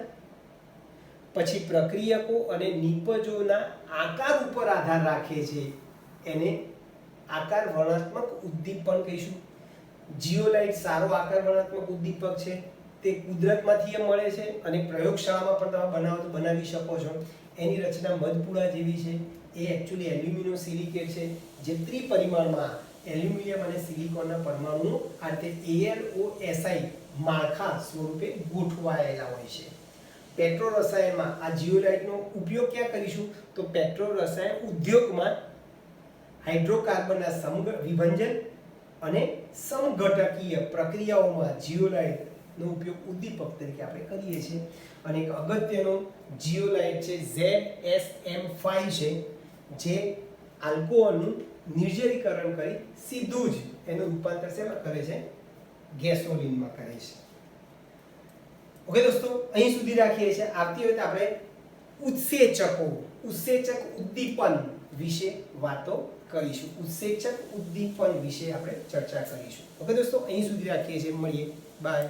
પછી પ્રક્રિયકો અને નિપજોના આકાર ઉપર આધાર રાખે છે. એને આકાર વર્ણનાત્મક ઉદ્દીપન કહીશું. જીઓલાઇટ સારો આકાર વર્ણનાત્મક ઉદ્દીપક છે. તે કુદરતમાંથી મળે છે અને પ્રયોગશાળામાં પણ તમે બનાવો તો બનાવી શકો છો. એની રચના મધપૂડા જેવી છે. એ એકચ્યુઅલી એલ્યુમિનો સિલિકેટ છે, જે ત્રિપરિમાણમાં એલ્યુમિનિયમ અને સિલિકોનના પરમાણુઓ આ રીતે AlOSi માળખા સ્વરૂપે ગોઠવાયેલા હોય છે. પેટ્રો રસાયણમાં આ જીઓલાઇટનો ઉપયોગ ક્યાં કરીશું? તો પેટ્રો રસાયણ ઉદ્યોગમાં હાઇડ્રોકાર્બનના વિભંજન અને સમઘટકીય પ્રક્રિયાઓમાં જીઓલાઇટનો ઉપયોગ ઉદ્દીપક તરીકે આપણે કરીએ છીએ. અને એક અગત્યનો જીઓલાઇટ છે ZSM5 છે, જે આલ્કોહોલનું નિર્જરીકરણ કરી સીધું જ એનું રૂપાંતર શેમાં કરે છે? ગેસોલિનમાં કરે છે. ઓકે દોસ્તો, અહીં સુધી રાખીએ છીએ. આવતી વખતે આપણે ઉત્સેચક ઉદ્દીપન વિશે વાતો કરીશું. ઉત્સેચક ઉદ્દીપન વિશે આપણે ચર્ચા કરીશું. ઓકે દોસ્તો, અહીં સુધી રાખીએ છીએ. મળીએ. બાય.